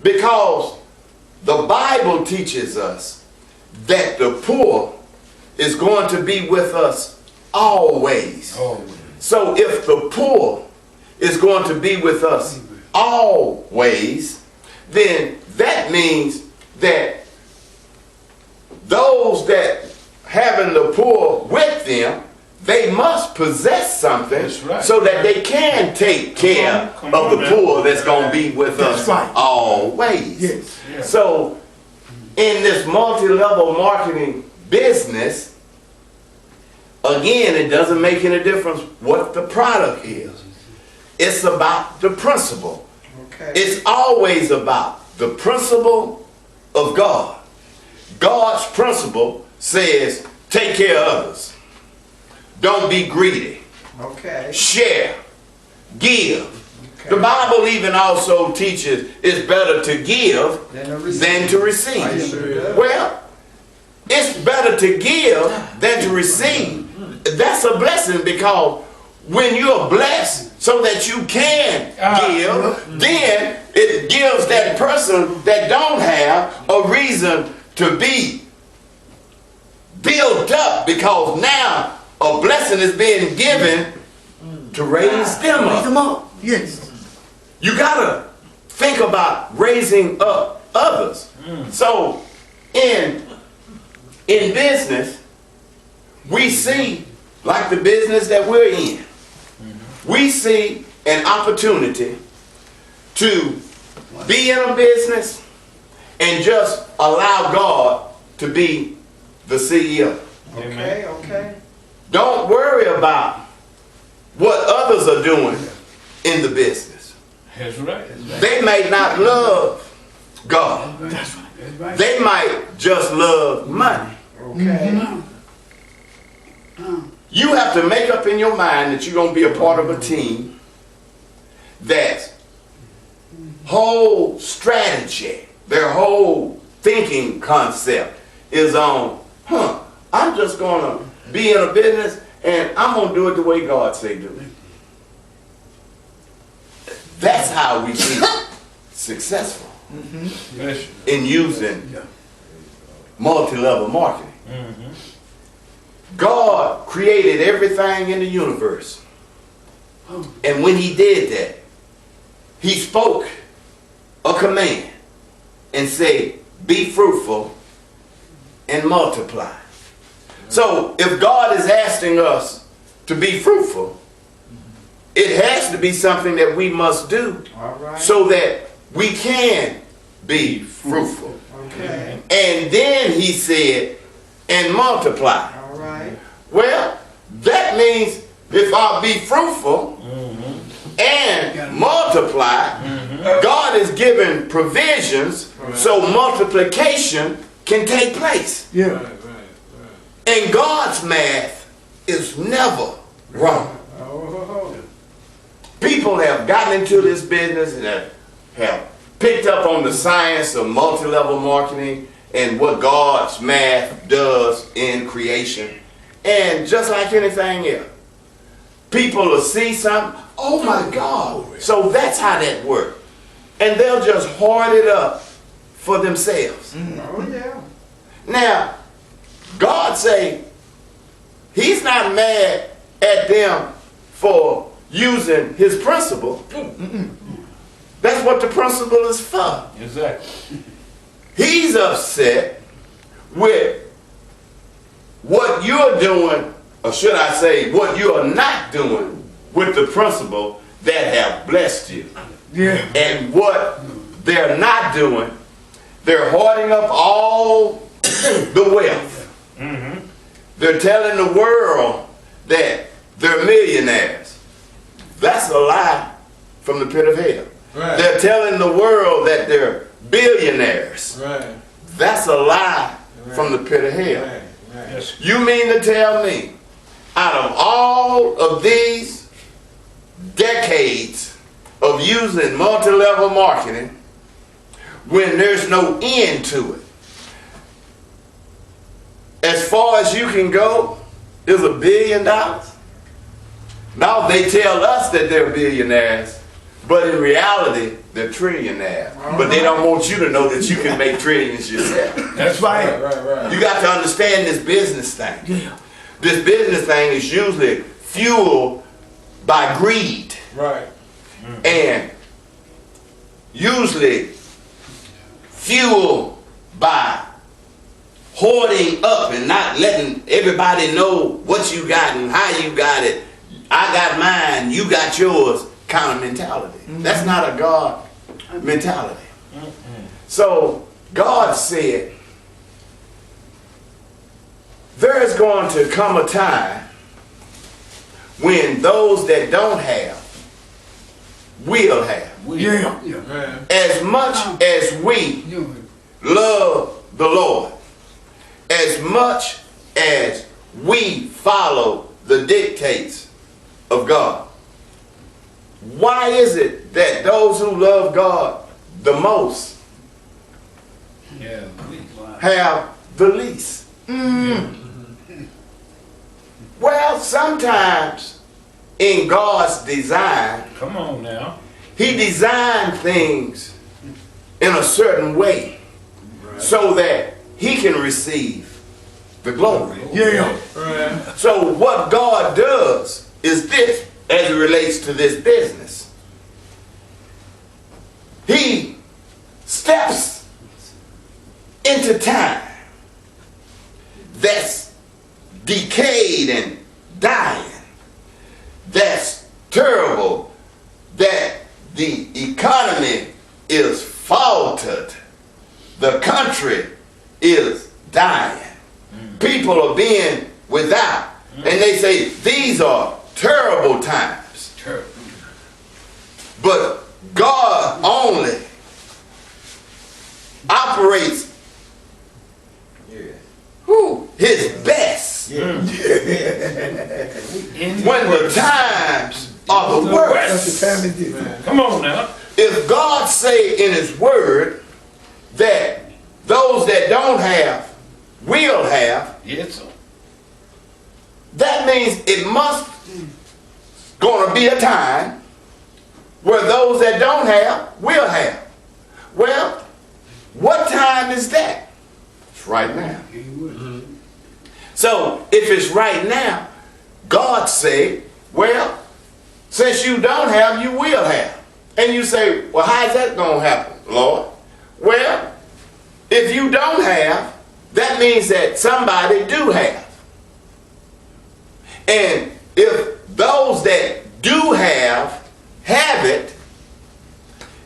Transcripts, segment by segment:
Because the Bible teaches us that the poor is going to be with us always. So if the poor is going to be with us always, then that means that those that having the poor with them, they must possess something so that they can take care of the poor that's going to be with us always. Yes. So in this multi-level marketing business, again, it doesn't make any difference what the product is. It's about the principle. Okay. It's always about the principle of God. God's principle says, take care of others. Don't be greedy. Okay. Share. Give. Okay. The Bible even also teaches it's better to give than to receive. I sure does. Well, it's better to give than to receive. That's a blessing, because when you're blessed so that you can give, then it gives that person that don't have a reason to be built up, because now a blessing is being given to raise them up. Yes. You gotta think about raising up others. So in business, we see, like the business that we're in, we see an opportunity to be in a business and just allow God to be the CEO. Okay, okay. Don't worry about what others are doing in the business. That's right. They may not love God. They might just love money. Okay. You have to make up in your mind that you're going to be a part of a team that's whole strategy, their whole thinking concept is on, I'm just going to be in a business and I'm going to do it the way God say do it. That's how we be successful in using multi-level marketing. God created everything in the universe. And when he did that, he spoke a command and said, be fruitful and multiply. So if God is asking us to be fruitful, it has to be something that we must do All right. so that we can be fruitful. Okay. And then he said, and multiply. All right. Well, that means if I be fruitful and multiply, God is giving provisions so multiplication can take place. Yeah. And God's math is never wrong. Oh. People have gotten into this business and have picked up on the science of multi-level marketing and what God's math does in creation. And just like anything else, people will see something, oh my God. So that's how that works. And they'll just hoard it up for themselves. Oh yeah. Now, God say he's not mad at them for using his principle. That's what the principle is for. Exactly. He's upset with what you're doing, or should I say, what you are not doing with the principle that have blessed you. Yeah. And what they're not doing, they're hoarding up all the wealth. They're telling the world that they're millionaires. That's a lie from the pit of hell. Right. They're telling the world that they're billionaires. Right. That's a lie from the pit of hell. Right. Right. Yes. You mean to tell me, out of all of these decades of using multi-level marketing, when there's no end to it, as far as you can go is $1 billion? Now they tell us that they're billionaires, but in reality, they're trillionaires. But they don't want you to know that you can make trillions yourself. That's Right, right. right, right. You got to understand this business thing. This business thing is usually fueled by greed Right. and usually fueled by hoarding up and not letting everybody know what you got and how you got it. I got mine, you got yours kind of mentality. That's not a God mentality. So God said, there is going to come a time when those that don't have will have. Yeah. Man. As much as we love the Lord, as much as we follow the dictates of God, why is it that those who love God the most Yeah. have the least? Well, sometimes in God's design, Come on now. He designed things in a certain way so that He can receive the glory. Yeah. Right. So what God does is this as it relates to this business. He steps into time that's decayed and dying, that's terrible, that the economy is faltered, the country is dying, people are being without, and they say these are terrible times. Terrible. But God only operates His best when the times are the worst. Come on now. If God say in His word that those that don't have will have, Yes, sir. that means it must gonna be a time where those that don't have will have. Well, what time is that? It's right now. So if it's right now, God say, well, since you don't have, you will have. And you say, well, how is that gonna happen, Lord? Well, if you don't have, that means that somebody do have. And if those that do have it,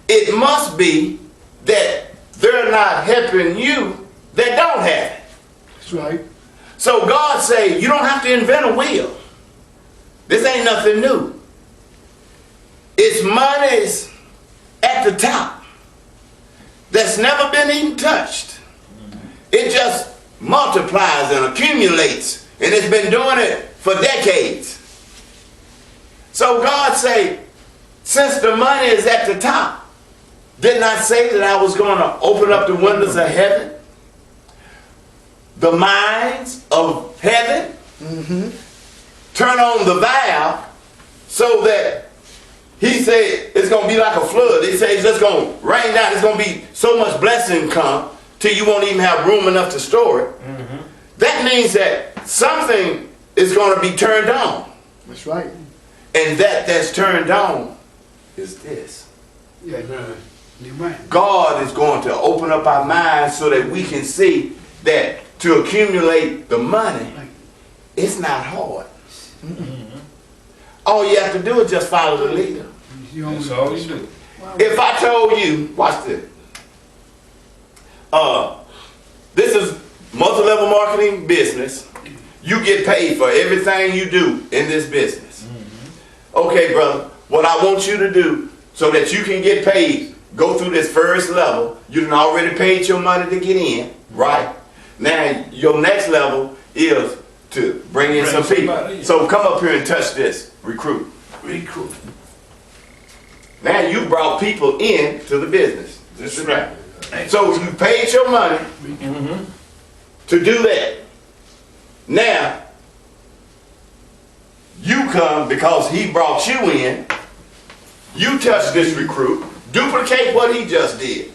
it must be that they're not helping you that don't have it. That's right. So God say, you don't have to invent a wheel. This ain't nothing new. It's money's at the top that's never been even touched. It just multiplies and accumulates, and it's been doing it for decades. So God say, since the money is at the top, didn't I say that I was going to open up the windows of heaven? The mines of heaven? Turn on the valve so that He said it's going to be like a flood. He said it's just going to rain down. It's going to be so much blessing come till you won't even have room enough to store it. That means that something is going to be turned on. That's right. And that's turned on is this. Yeah. You're right. God is going to open up our minds so that we can see that to accumulate the money, it's not hard. All you have to do is just follow the leader. That's all you do. If I told you, watch this. This is multi-level marketing business. You get paid for everything you do in this business. Okay, brother, what I want you to do so that you can get paid, go through this first level. You done already paid your money to get in, right? Now, your next level is to bring in some people. So come up here and touch this. Recruit. Now you brought people in to the business. That's right. So you paid your money to do that. Now, you come because he brought you in. You touch this recruit. Duplicate what he just did.